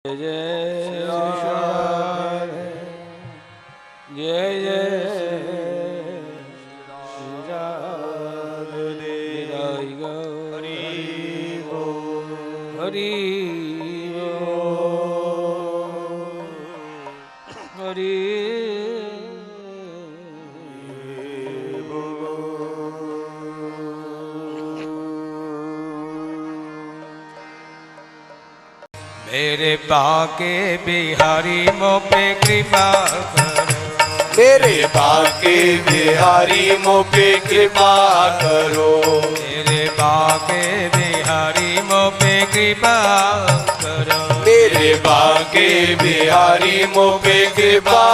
जय जय जय जय हरि हरि मेरे बाके बिहारी मोह पे कृपा करो। मेरे बाके बिहारी मोह पे कृपा करो। मेरे बाके बिहारी मोह पे कृपा करो। मेरे बाके बिहारी मोह पे कृपा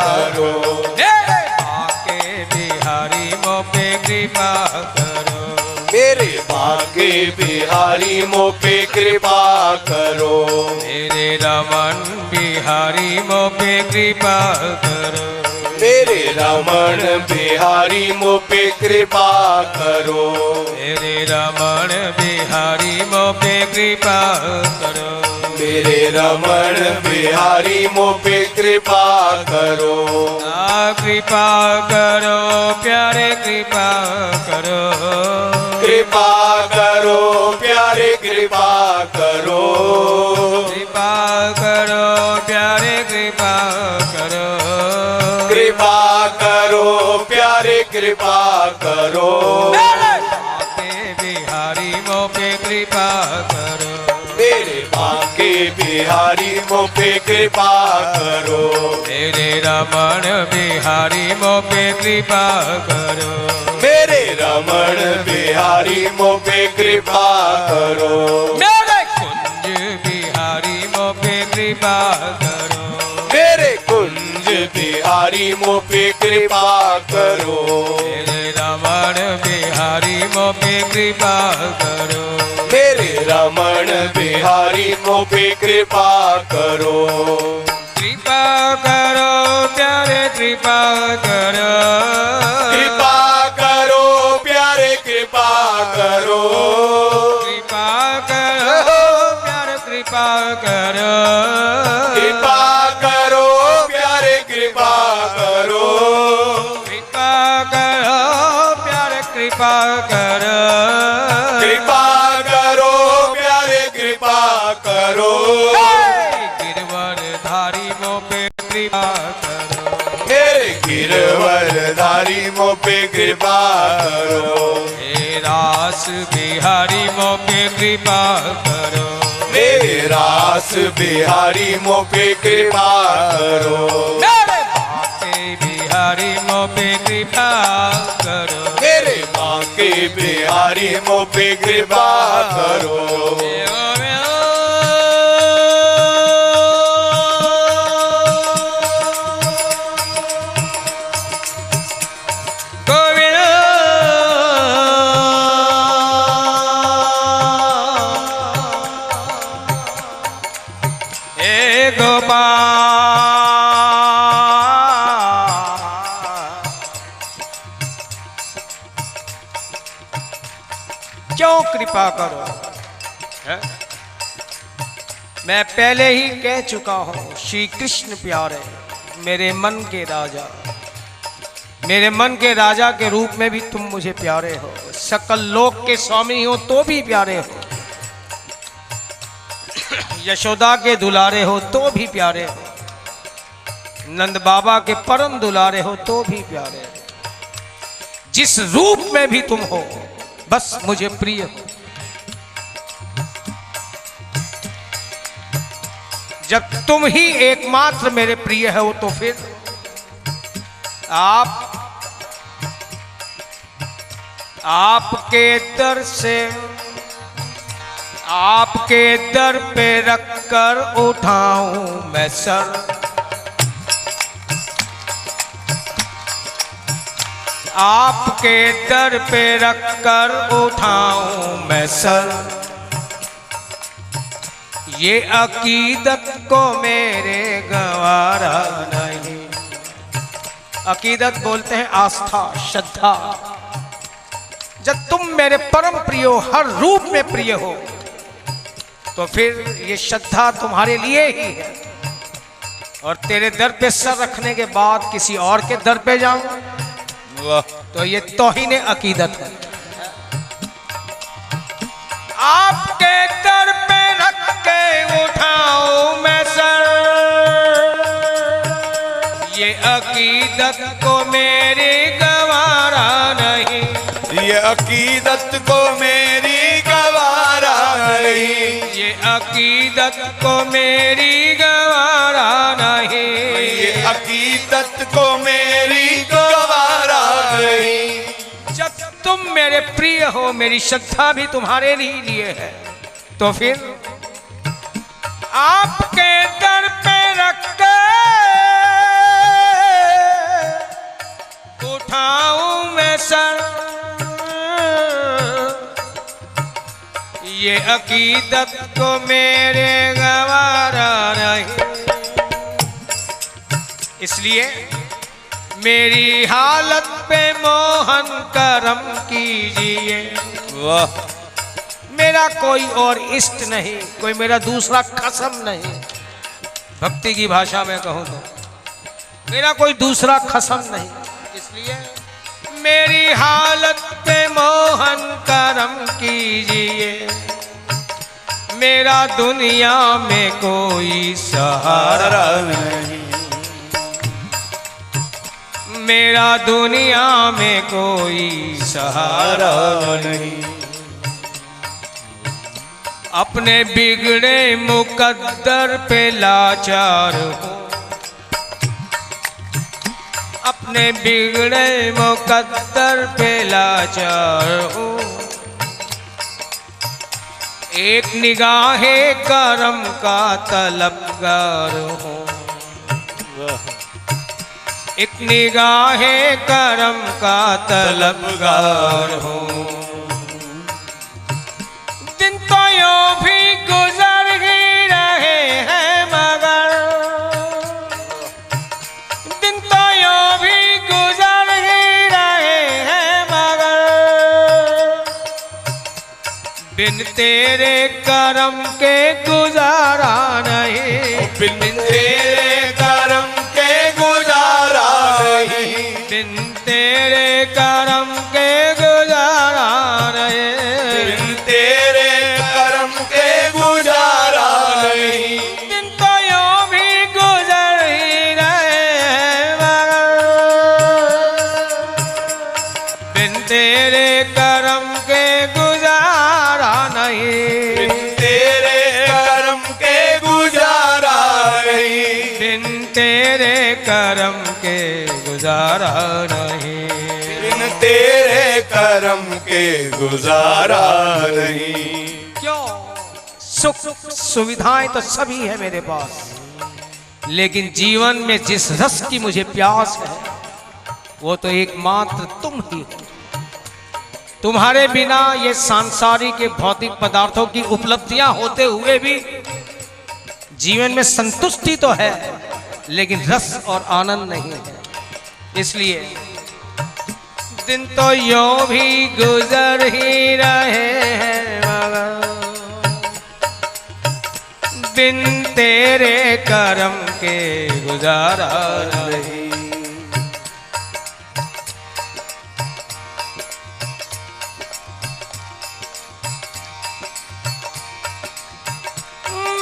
करो। मेरे बाके बिहारी मोह पे कृपा करो। मेरे बाके बिहारी मोह पे कृपा करो। मेरे रमन बिहारी मोह पे कृपा करो। मेरे रमन बिहारी मोह पे कृपा करो। मेरे रमन बिहारी मोह पे कृपा करो। मेरे रमन बिहारी मोह पे कृपा करो। कृपा करो प्यारे कृपा करो। कृपा करो प्यारे कृपा करो। कृपा करो प्यारे कृपा करो। कृपा करो प्यारे कृपा करो। बाके बिहारी मोह पे कृपा करो। मेरे बाके बिहारी मोह पे कृपा करो। मेरे रमन बिहारी मोह पे कृपा करो। मेरे रमन बिहारी मोह पे कृपा करो। मेरे कुंज बिहारी मोह पे कृपा करो। मेरे कुंज बिहारी मोह पे कृपा करो। मेरे रमन बिहारी मोह पे कृपा करो। मेरे रमन बिहारी मोह पे कृपा करो। कृपा करो प्यारे कृपा करो। कृपा करो प्यारे कृपा करो। कृपा करो प्यारे कृपा करो। कृपा करो प्यारे कृपा करो। कृपा करो प्यारे कृपा करो। कृपा करो प्यारे कृपा करो। गिरवरधारी मोह पे कृपा करो। मेरे गिरवरधारी मोह पे कृपा करो। हे रास बिहारी मोह पे कृपा करो। मेरे रास बिहारी मोह पे कृपा करो। मेरे बाके बिहारी मोह पे कृपा करो। मेरे बाके बिहारी मोह पे कृपा करो। क्यों कृपा करो है? मैं पहले ही कह चुका हूं श्री कृष्ण प्यारे मेरे मन के राजा। मेरे मन के राजा के रूप में भी तुम मुझे प्यारे हो। सकल लोक के स्वामी हो तो भी प्यारे हो। यशोदा के दुलारे हो तो भी प्यारे हो। नंद बाबा के परम दुलारे हो तो भी प्यारे हो। जिस रूप में भी तुम हो बस मुझे प्रिय हो। जब तुम ही एकमात्र मेरे प्रिय हो तो फिर आपके दर से आपके दर पे रखकर उठाऊं मैं सर। आपके दर पे रखकर उठाऊं मैं सर। ये अकीदत को मेरे गवारा नहीं। अकीदत बोलते हैं आस्था श्रद्धा। जब तुम मेरे परम प्रिय हो, हर रूप में प्रिय हो, तो फिर ये श्रद्धा तुम्हारे लिए ही है। और तेरे दर पे सर रखने के बाद किसी और के दर पे जाऊं वाह तो ये तौहीन अकीदत है। आपके दर पे रख के उठाऊं मैं सर, ये अकीदत को मेरी गवारा नहीं, ये अकीदत को मेरी गवारा नहीं, ये अकीदत को मेरी गवारा नहीं, ये अकीदत को मेरी गवारा नहीं। जब तुम मेरे प्रिय हो, मेरी श्रद्धा भी तुम्हारे लिए है, तो फिर आपके दर पे रख के उठाऊं मैं सर, ये अकीदत को मेरे गवारा नहीं। इसलिए मेरी हालत पे मोहन करम कीजिए। वाह मेरा कोई और इष्ट नहीं, कोई मेरा दूसरा खसम नहीं। भक्ति की भाषा में कहूं तो मेरा कोई दूसरा खसम नहीं। इसलिए मेरी हालत पे मोहन करम कीजिए। मेरा दुनिया में कोई सहारा नहीं, मेरा दुनिया में कोई सहारा नहीं। अपने बिगड़े मुकद्दर पे लाचार हूँ, अपने बिगड़े मुकद्दर पे लाचार हूँ। एक निगाहे करम का तलबगार हूँ, एक निगाहे करम का तलबगार हूँ। दिन तो यूं भी गुजर ही रहे हैं मगर, दिन तो यूं भी गुजर ही रहे हैं मगर, बिन तेरे करम के गुजारा नहीं, बिन तेरे करम के गुजारा नहीं, बिन तेरे करम के गुजारा नहीं, बिन तेरे करम के गुजारा नहीं। दिन तो यूं भी गुजर ही रहे हैं मगर, बिन तेरे करम के गुजारा नहीं, बिन तेरे करम के गुजारा नहीं, बिन तेरे करम के गुजारा नहीं। बिन तेरे करम के गुजारा नहीं। क्यों? सुख सुविधाएं तो सभी है मेरे पास, लेकिन जीवन में जिस रस की मुझे प्यास है वो तो एकमात्र तुम ही हो। तुम्हारे बिना ये सांसारिक के भौतिक पदार्थों की उपलब्धियां होते हुए भी जीवन में संतुष्टि तो है, लेकिन रस और आनंद नहीं है। इसलिए दिन तो यूं भी गुजर ही रहे हैं मगर, बिन तेरे करम के गुजारा नहीं।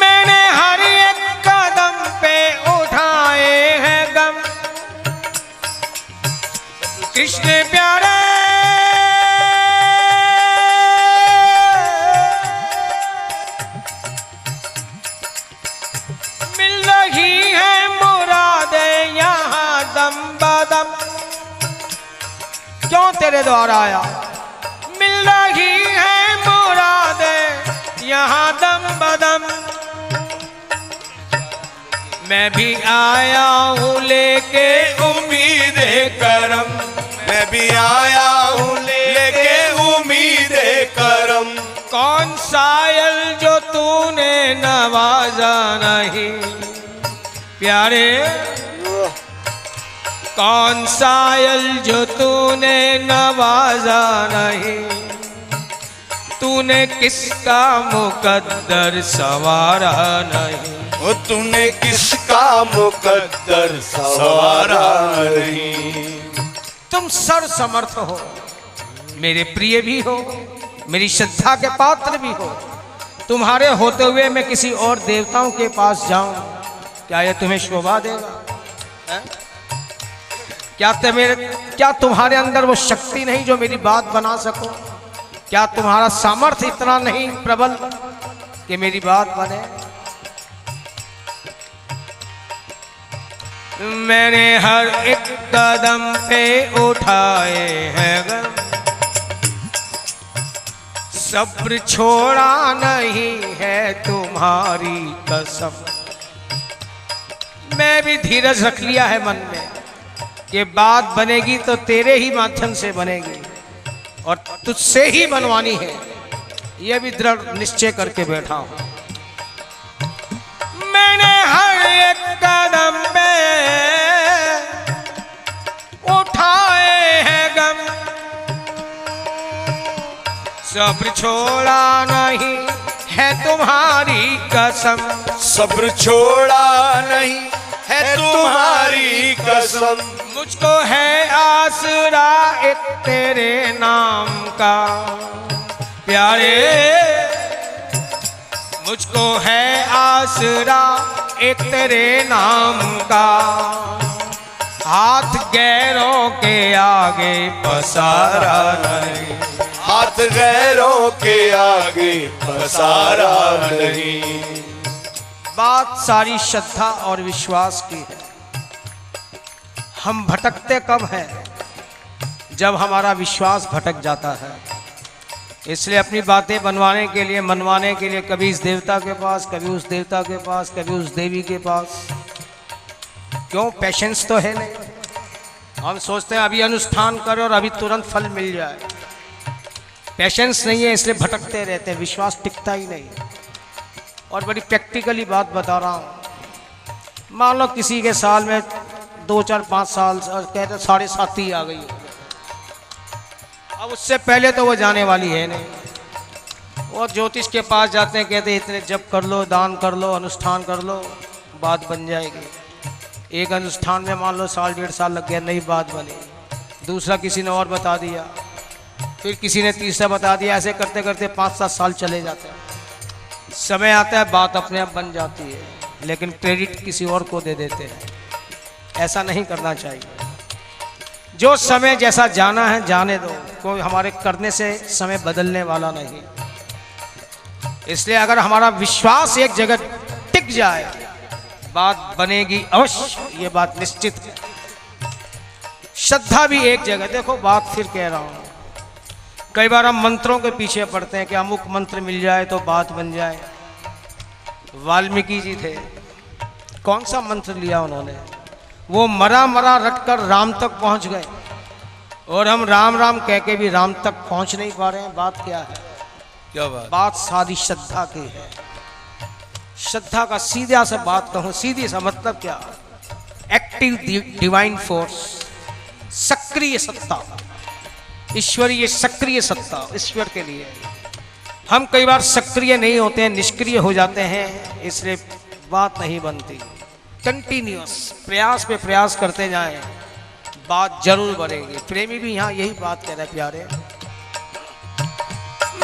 मैंने हर एक कदम पे उठाए हैं गम, कृष्ण प्यारे मिल रही है मुरादे यहाँ दम बदम। क्यों तेरे द्वारा आया? मिल रही है मुरादे यहाँ दम बदम। मैं भी आया हूँ लेके उम्मीद करम, मैं भी आया हूँ लेके उम्मीद करम। कौन सायल जो तूने नवाजा नहीं प्यारे, कौन सायल जो तूने नवाजा नहीं। तूने किसका मुकद्दर संवारा नहीं, ओ तूने किसका मुकद्दर संवारा नहीं। तुम सर्व समर्थ हो, मेरे प्रिय भी हो, मेरी श्रद्धा के पात्र भी हो। तुम्हारे होते हुए मैं किसी और देवताओं के पास जाऊं, क्या यह तुम्हें शोभा देगा? है? क्या तुम्हारे अंदर वो शक्ति नहीं जो मेरी बात बना सको? क्या तुम्हारा सामर्थ्य इतना नहीं प्रबल कि मेरी बात बने? मैंने हर एक कदम पे उठाए हैं गम, सब्र छोड़ा नहीं है तुम्हारी कसम। मैं भी धीरज रख लिया है मन में कि बात बनेगी तो तेरे ही माध्यम से बनेगी और तुझसे ही बनवानी है, यह भी दृढ़ निश्चय करके बैठा हूं। मैंने हर एक कदम पे उठाए हैं गम, सब्र छोड़ा नहीं है तुम्हारी कसम, सब्र छोड़ा नहीं है तुम्हारी कसम। मुझको है आसरा एक तेरे नाम का प्यारे, मुझको है आसरा एक तेरे नाम का। हाथ गैरों के आगे पसारा नहीं, हाथ गैरों के आगे पसारा नहीं। बात सारी श्रद्धा और विश्वास की है। हम भटकते कब हैं? जब हमारा विश्वास भटक जाता है। इसलिए अपनी बातें बनवाने के लिए, मनवाने के लिए कभी इस देवता के पास, कभी उस देवता के पास, कभी उस देवी के पास। क्यों? पेशेंस तो है नहीं। हम सोचते हैं अभी अनुष्ठान करो और अभी तुरंत फल मिल जाए। पेशेंस नहीं है, इसलिए भटकते रहते हैं, विश्वास टिकता ही नहीं। और बड़ी प्रैक्टिकली बात बता रहा हूँ। मान लो किसी के साल में 2, 4, 5 साल और कहते 7.5 ही आ गई हो, अब उससे पहले तो वो जाने वाली है नहीं। वो ज्योतिष के पास जाते हैं, कहते इतने जप कर लो, दान कर लो, अनुष्ठान कर लो, बात बन जाएगी। एक अनुष्ठान में मान लो 1.5 साल, 1.5 साल लग गया, नई बात बनी। दूसरा किसी ने और बता दिया, फिर किसी ने तीसरा बता दिया। ऐसे करते करते 5-7 साल चले जाते हैं। समय आता है बात अपने आप बन जाती है, लेकिन क्रेडिट किसी और को दे देते हैं। ऐसा नहीं करना चाहिए। जो समय जैसा जाना है जाने दो, कोई हमारे करने से समय बदलने वाला नहीं। इसलिए अगर हमारा विश्वास एक जगह टिक जाए, बात बनेगी अवश्य, ये बात निश्चित है। श्रद्धा भी एक जगह। देखो बात फिर कह रहा हूं, कई बार हम मंत्रों के पीछे पड़ते हैं कि अमुक मंत्र मिल जाए तो बात बन जाए। वाल्मीकि जी थे, कौन सा मंत्र लिया उन्होंने? वो मरा मरा रटकर राम तक पहुंच गए, और हम राम राम कह के भी राम तक पहुंच नहीं पा रहे हैं। बात क्या है? क्या बात? बात सारी श्रद्धा की है। श्रद्धा का सीधा सा बात कहूं, सीधी सा मतलब क्या? एक्टिव डिवाइन फोर्स, सक्रिय सत्ता, ईश्वरीय सक्रिय सत्ता ईश्वर के लिए। हम कई बार सक्रिय नहीं होते हैं, निष्क्रिय हो जाते हैं, इसलिए बात नहीं बनती। कंटिन्यूअस प्रयास पे प्रयास करते जाएं, बात जरूर बनेगी। प्रेमी भी यहाँ यही बात कह रहे हैं प्यारे।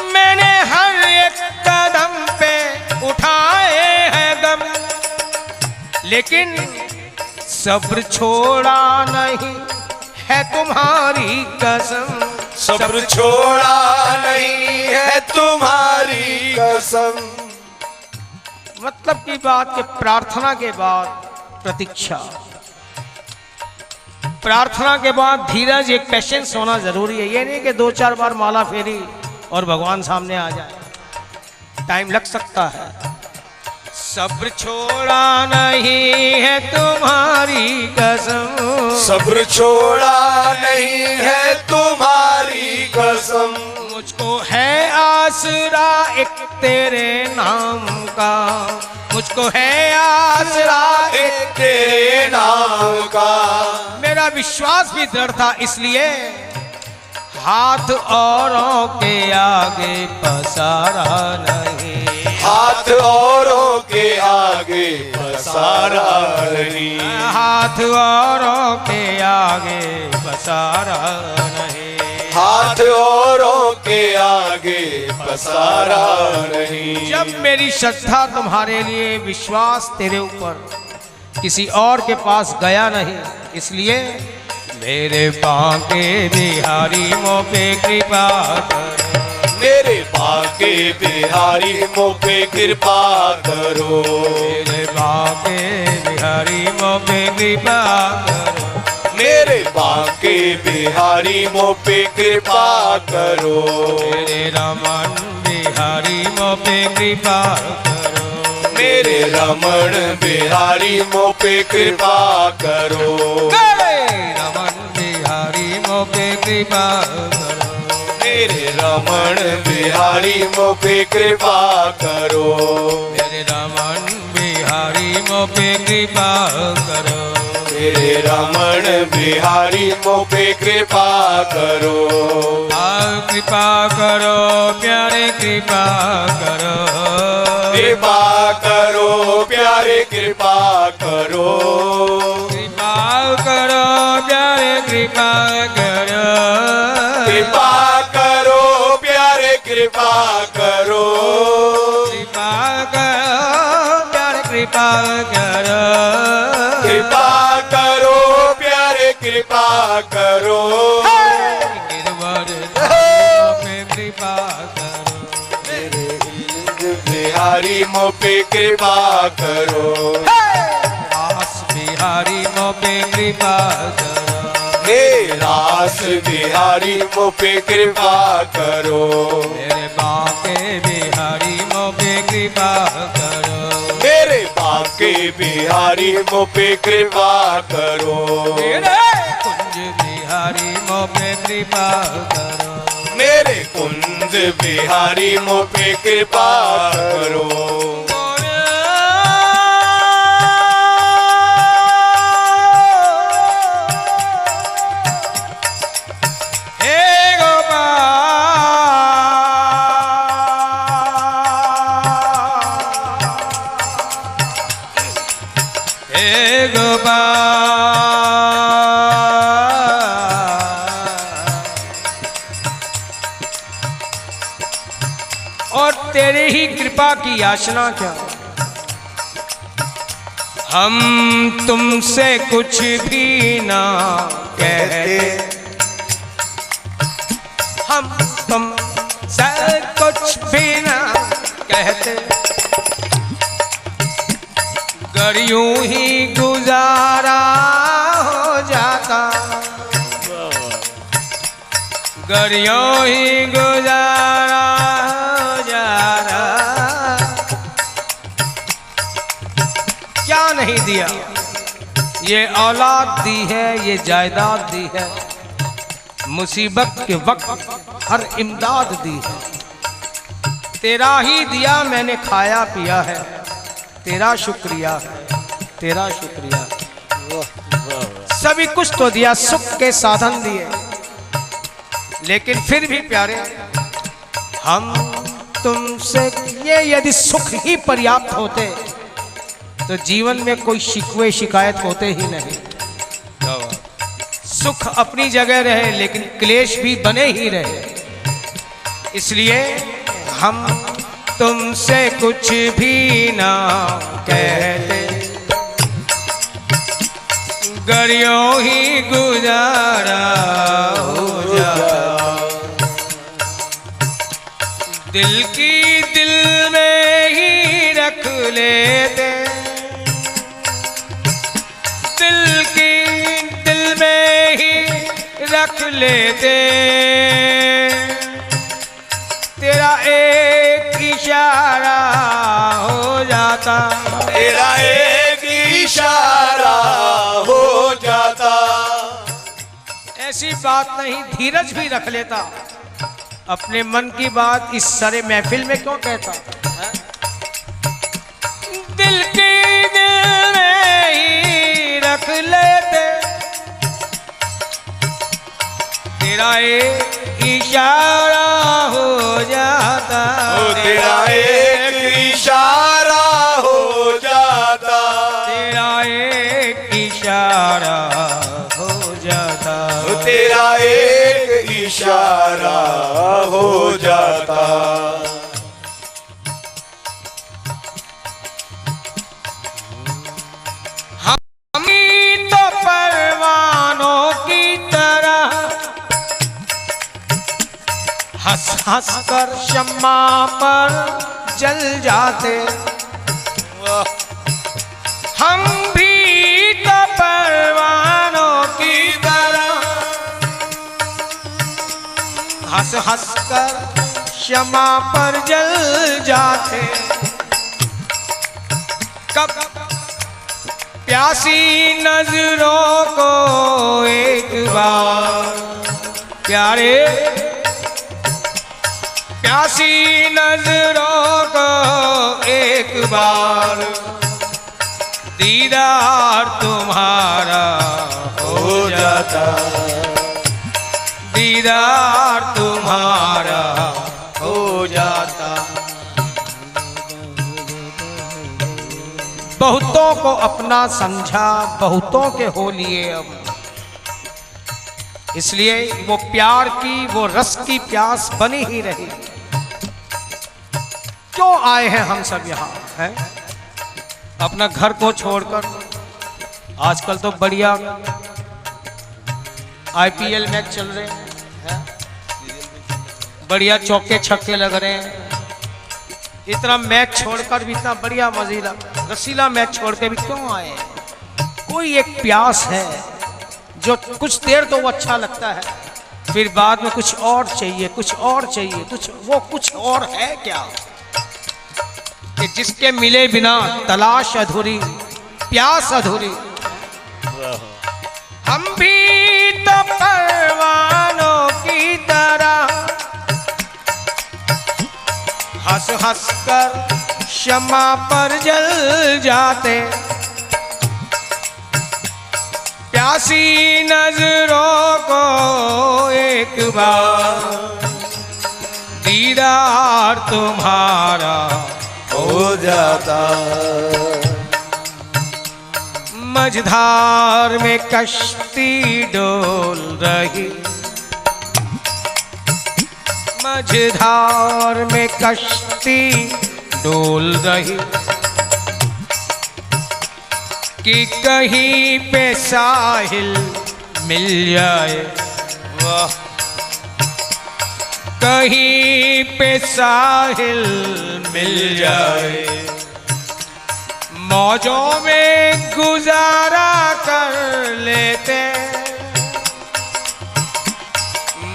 मैंने हर एक कदम पे उठाए हैं गम, लेकिन सब्र छोड़ा नहीं है तुम्हारी कसम, सब्र छोड़ा नहीं है तुम्हारी कसम। मतलब की बात कि प्रार्थना के बाद प्रतीक्षा, प्रार्थना के बाद धीरज, एक पेशेंस होना जरूरी है। ये नहीं कि 2-4 बार माला फेरी और भगवान सामने आ जाए, टाइम लग सकता है। सब्र छोड़ा नहीं है तुम्हारी कसम, सब्र छोड़ा नहीं है तुम्हारी कसम। मुझको है आसरा एक तेरे नाम का, मुझको है आसरा एक तेरे नाम का। मेरा विश्वास भी दृढ़ था, इसलिए हाथ औरों के आगे पसारा नहीं, हाथ औरों के आगे पसारा नहीं, हाथ औरों के आगे पसारा नहीं, हाथ औरों के आगे पसारा नहीं। जब मेरी श्रद्धा तुम्हारे लिए, विश्वास तेरे ऊपर किसी और के पास गया नहीं, इसलिए मेरे बांके बिहारी मोह पे कृपा करो, मेरे बांके बिहारी मोह पे कृपा करो, मेरे बांके बिहारी मोह पे कृपा करो, मेरे बांके बिहारी मोह पे कृपा करो, मेरे रमन बिहारी मोह पे कृपा करो, मेरे रमण बिहारी मोह पे कृपा करो, रमन बिहारी मोह पे कृपा करो, मेरे रमण बिहारी मोह पे कृपा करो, मेरे रमन बिहारी मोह पे कृपा करो, मेरे रमण बिहारी मोह पे कृपा करो, कृपा करो प्यारे कृपा करो, कृपा करो प्यारे कृपा करो, कृपा करो प्यारे कृपा करो, कृपा करो प्यारे कृपा करो, कृपा करो प्यारे कृपा करो, कृपा करो प्यारे कृपा करो, गिरवर पे कृपा करो, मेरे हिंद बिहारी मोह पे कृपा करो, आस बिहारी मोह पे कृपा करो, हे रास बिहारी मोह पे कृपा करो, मेरे बांके बिहारी मोह पे कृपा करो, मेरे बांके बिहारी मोह पे कृपा करो, मेरे कुंज बिहारी मोह पे कृपा करो, मेरे कुंज बिहारी मोह पे कृपा करो, और तेरे ही कृपा की याचना क्या, हम तुमसे कुछ भी ना कहते, हम तुमसे कुछ भी ना कहते, गर यूं ही गुजारा हो जाता, गर यूं ही गुजारा हो जाता, क्या नहीं दिया, ये औलाद दी है, ये जायदाद दी है, मुसीबत के वक्त हर इमदाद दी है, तेरा ही दिया मैंने खाया पिया है, तेरा शुक्रिया है, तेरा शुक्रिया, सभी कुछ तो दिया, सुख के साधन दिए, लेकिन फिर भी प्यारे हम तुमसे ये यदि सुख ही पर्याप्त होते तो जीवन में कोई शिकवे शिकायत होते ही नहीं, सुख अपनी जगह रहे लेकिन क्लेश भी बने ही रहे, इसलिए हम तुमसे कुछ भी ना कहते, गर यूं ही गुजारा हो जाता, दिल की दिल में ही रख लेते, दिल की दिल में ही रख लेते, तेरा एक इशारा हो जाता, तेरा एक इशारा हो जाता, ऐसी बात नहीं धीरज भी रख लेता, अपने मन की बात इस सारे महफिल में क्यों कहता, दिल की दिल में ही रख लेते, तेरा एक इशारा हो जाता, तेरा एक इशारा हो जाता। हम तो परवानों की तरह हंस हंस कर शम्मा पर जल जाते, हम भी तो परवानों की तरह हंस हंस कर शम्मा पर जल जाते। कब प्यासी नजरों को एक बार प्यारे, प्यासी नजरों को एक बार दीदार तुम्हारा हो जाता, दीदार तुम्हारा हो जाता। बहुतों को अपना समझा, बहुतों के हो लिए अब, इसलिए वो प्यार की, वो रस की प्यास बनी ही रही। क्यों आए हैं हम सब यहाँ हैं अपना घर को छोड़कर? आजकल तो बढ़िया IPL मैच चल रहे हैं, बढ़िया चौके छक्के लग रहे हैं। इतना मैच छोड़कर भी, इतना बढ़िया मजीला रसीला मैच छोड़ के भी क्यों आए हैं? कोई एक प्यास है जो कुछ देर तो वो अच्छा लगता है, फिर बाद में कुछ और चाहिए, कुछ और चाहिए, वो कुछ और है क्या कि जिसके मिले बिना तलाश अधूरी, प्यास अधूरी। हम भी तो परवानों की तरह हंस हंस कर शम्मा पर जल जाते, प्यासी नजरों को एक बार दीदार तुम्हारा हो जाता। मझधार में कश्ती डोल रही, मझधार में कश्ती डोल रही कि कहीं पे साहिल मिल जाए, वाह कहीं पे साहिल मिल जाए, मौजों में गुजारा कर लेते,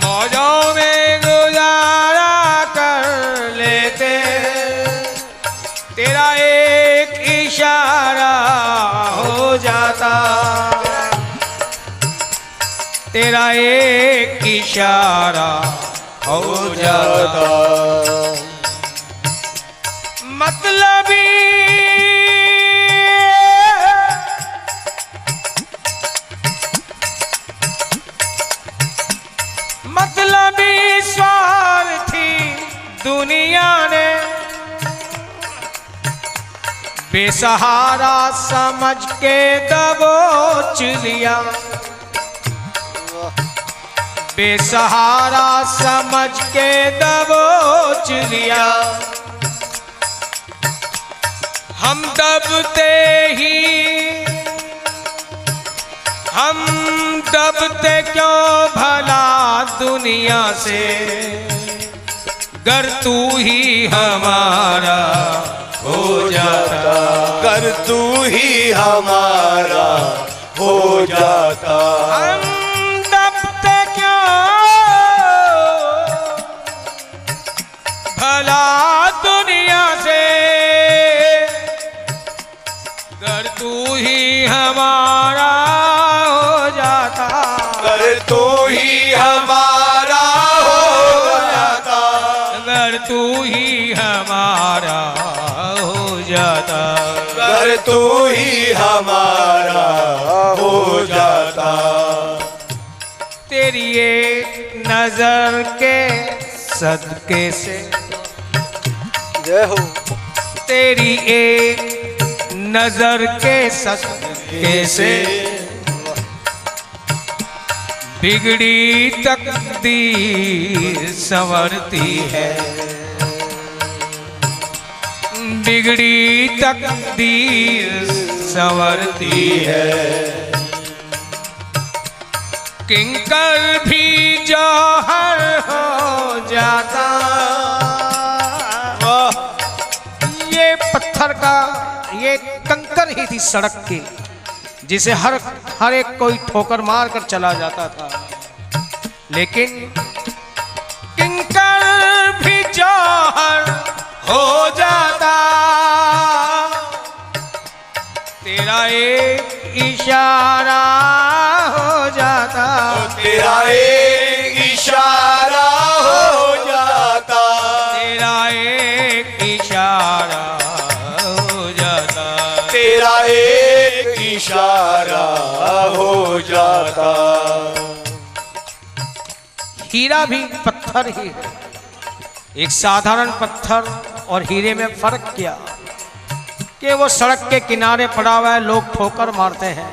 मौजों में गुजारा कर लेते। तेरा एक इशारा हो जाता, तेरा एक इशारा हो जाता। मतलबी मतलबी स्वार्थी दुनिया ने बेसहारा समझ के दबोच लिया, बेसहारा समझ के दबोच लिया। हम दबते ही, हम दबते क्यों भला दुनिया से, गर तू ही हमारा हो जाता, कर तू ही हमारा हो जाता। हम दबते क्यों भला दुनिया से, गर तू ही हमारा हो जाता, कर तू ही हमारा हो जाता, गर तू ही हमारा हो जाता, कर तू ही हमारा हो जाता। तेरी एक नजर के सदके से, जय हो। तेरी एक नजर के सदके से बिगड़ी तकदीर संवरती है, बिगड़ी तकदीर संवरती है। किंकर भी जौहर हो जाता, ये पत्थर का, ये कंकर ही थी सड़क की, जिसे हर एक कोई ठोकर मार कर चला जाता था। लेकिन किंकर भी जौहर हो जाता, तेरा एक इशारा हो जाता, तेरा एक इशारा हो जाता, तेरा एक इशारा हो जाता, तेरा एक इशारा हो जाता। हीरा भी पत्थर ही है। एक साधारण पत्थर और हीरे में फर्क क्या कि वो सड़क के किनारे पड़ा हुआ है, लोग ठोकर मारते हैं,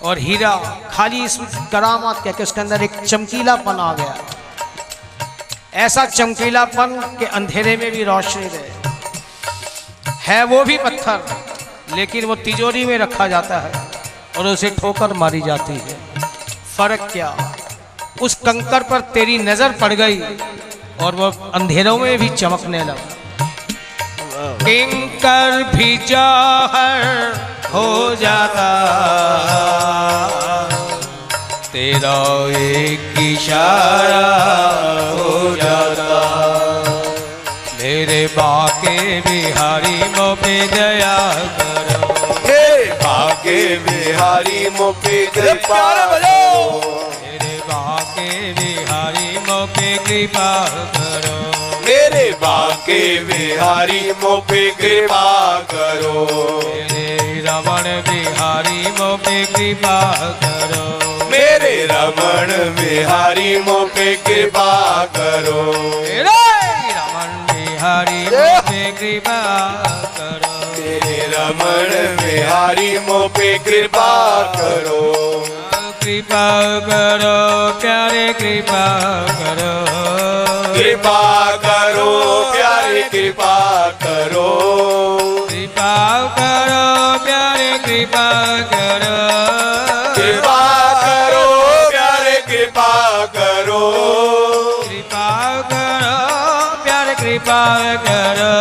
और हीरा खाली इस करामात क्या कि उसके अंदर एक चमकीलापन आ गया, ऐसा चमकीलापन के अंधेरे में भी रोशनी दे। है वो भी पत्थर, लेकिन वो तिजोरी में रखा जाता है और उसे ठोकर मारी जाती है। फर्क क्या, उस कंकर पर तेरी नजर पड़ गई और वो अंधेरों में भी चमकने लगा। किंकर भी जौहर हो जाता, तेरा एक इशारा हो जाता। मेरे बाके बिहारी मो पे दया करो, हे बाके बिहारी मो पे कृपा करो, मेरे बाके बिहारी मो पे कृपा करो, मेरे बाके बिहारी मो पे कृपा करो, मेरे रमण बिहारी मो पे कृपा करो, मेरे रमण बिहारी मो पे कृपा करो, मेरे रमण बिहारी मो पे कृपा करो, तेरे रमण बिहारी मो पे कृपा करो, कृपा करो प्यारे कृपा करो, कृपा करो प्यारे कृपा करो, कृपा करो प्यारे कृपा करो, कृपा करो प्यारे कृपा करो, कृपा करो प्यारे कृपा करो,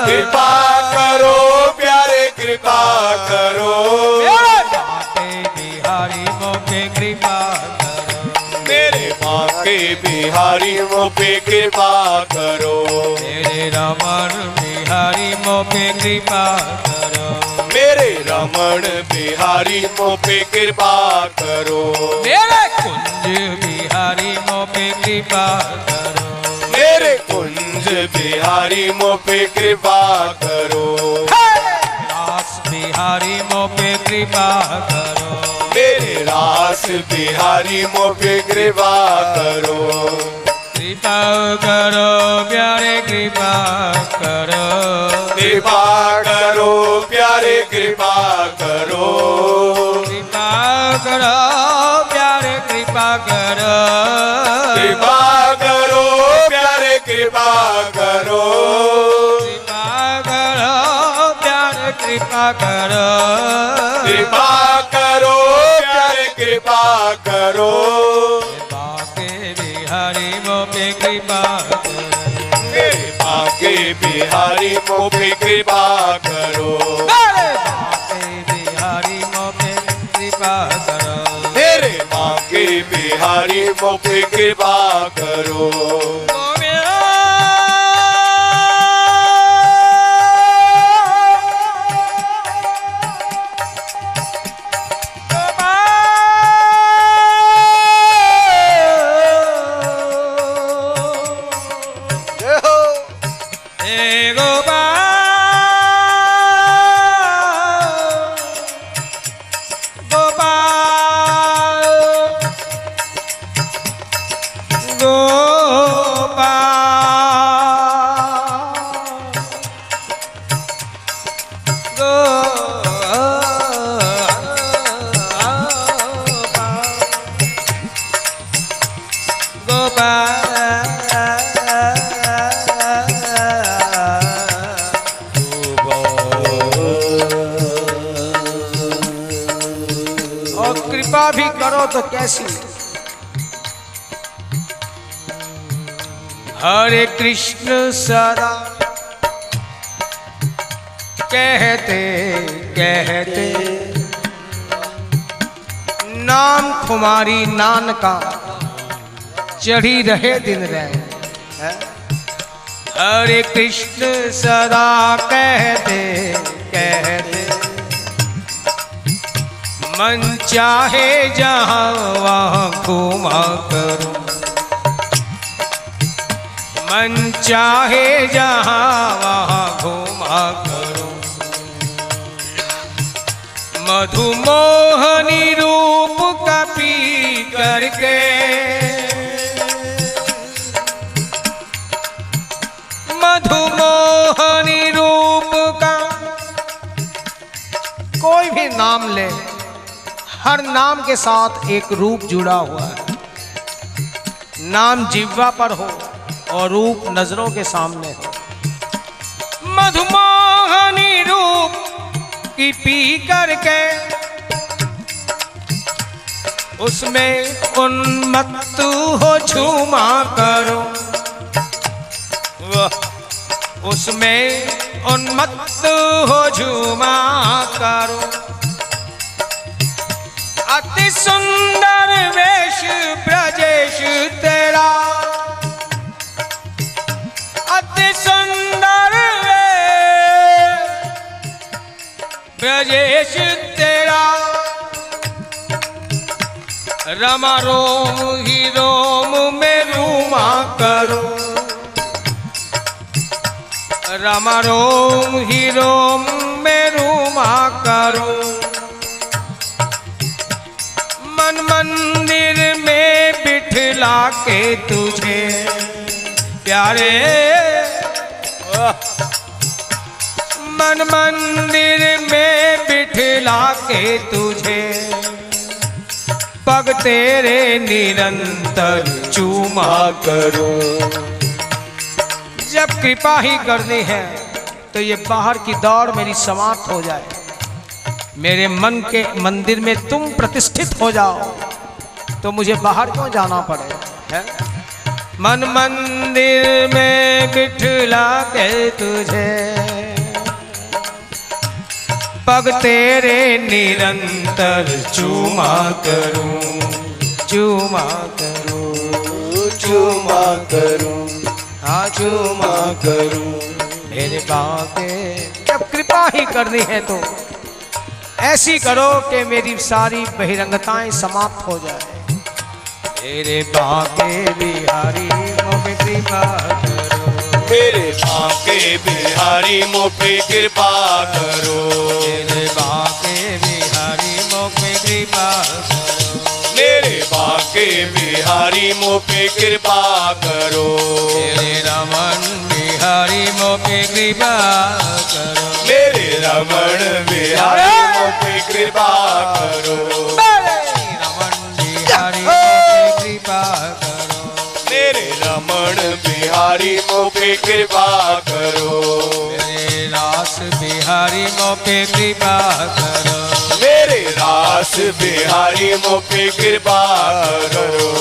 कृपा करो प्यारे कृपा करो, मेरे बाके बिहारी मो पे कृपा करो, मेरे बाके बिहारी मो पे कृपा करो, मेरे रमण बिहारी मो पे कृपा करो, मेरे रमण बिहारी मो पे कृपा करो, मेरे कुंज बिहारी मो पे कृपा करो, मेरे कुंज बिहारी मो पे कृपा करो, रास बिहारी मो पे कृपा करो, मेरे रास बिहारी मो पे कृपा करो, कृपा करो प्यारे कृपा करो, कृपा करो प्यारे कृपा करो, कृपा करो प्यारे कृपा करो, कृपा करो प्यारे कृपा करो, कृपा करो प्यारे कृपा करो, कृपा करो प्यारे कृपा करो, बाके बिहारी मो पे कृपा करो, मेरे बाके बिहारी मो पे कृपा करो, मेरे बाके बिहारी मो पे कृपा करो, मेरे बाके बिहारी मो पे कृपा करो, कृपा भी करो तो कैसी। हरे कृष्ण सदा कहते कहते नाम तुम्हारी नानका चढ़ी रहे दिन रहे। हरे कृष्ण सदा कहते कहते मन चाहे जहाँ वहाँ घूमा करूं। मन चाहे जहाँ वहाँ घूमा करूं। मधुमोहनी रूप का पी करके मधुमोहनी रूप का कोई भी नाम ले, हर नाम के साथ एक रूप जुड़ा हुआ है। नाम जिह्वा पर हो और रूप नजरों के सामने हो। मधुमोहनी रूप की पी करके उसमें उन्मत्त हो झूमा करो। उसमें उन्मत्त हो झूमा करो। अति सुंदर वेश ब्रजेश तेरा। अति सुंदर वेश ब्रजेश तेरा। रमा रोम ही रोम में रूमा करो। रमा रोम ही रोम में रूमा करो। मन मंदिर में बिठला के तुझे प्यारे। मन मंदिर में बिठला के तुझे पग तेरे निरंतर चूमा करूं। जब कृपा ही करनी है तो ये बाहर की दौड़ मेरी समाप्त हो जाए। मेरे मन के मंदिर में तुम प्रतिष्ठित हो जाओ तो मुझे बाहर क्यों जाना पड़े है? मन मंदिर में बिठला के तुझे पग तेरे निरंतर चूमा करूं। चूमा करूं। चूमा करूं। हाँ चूमा करूं मेरे बाके। जब कृपा ही करनी है तो ऐसी करो कि मेरी सारी बहिरंगताएं समाप्त हो जाए। मेरे बाके बिहारी मुझ कृपा करो। मेरे बाके बिहारी मुझ पे कृपा करो। मेरे बाके बिहारी मुझ पे कृपा करो। मेरे बाके बिहारी मुझ पे कृपा करो। मेरे रमन बिहारी मुझ पे कृपा करो। मेरे रमण बिहारी मुझ पे कृपा करो। मेरे रमन बिहारी मुझ पे कृपा करो। मेरे रमण बिहारी मुझ पे कृपा करो। मेरे रास बिहारी मुझ पे कृपा करो। मेरे रास बिहारी मुझ पे कृपा करो।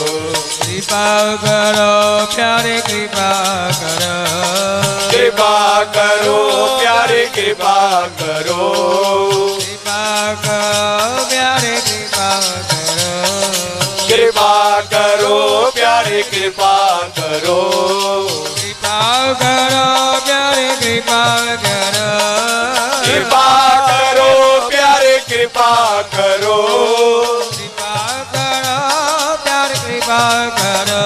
कृपा करो प्यारे कृपा करो। कृपा करो प्यारे कृपा करो। कृपा करो प्यारे कृपा करो। कृपा करो प्यारे कृपा करो। कृपा करो प्यारे कृपा करो। कृपा करो प्यारे कृपा करो। कृपा करो प्यारे कृपा करो।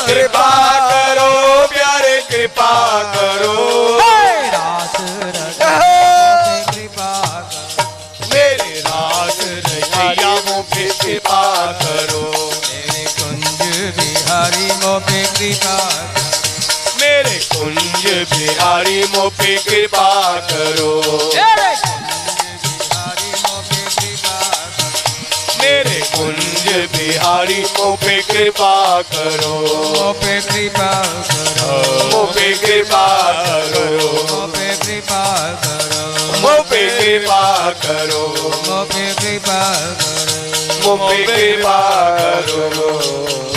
कृपा करो प्यारे कृपा करो। रास रचना कृपा करो। मेरे रास रचैया मुझ पे कृपा करो। मेरे कुंज बिहारी मुझ पे कृपा करो। मेरे कुंज बिहारी मुझ पे कृपा करो। मेरे कुंज बिहारी मुझ पे कृपा करो। मुझ पे कृपा करो। मुझ पे कृपा करो। मुझ पे कृपा करो। मुझ पे कृपा करो। मुझ पे कृपा करो। मुझ पे कृपा करो।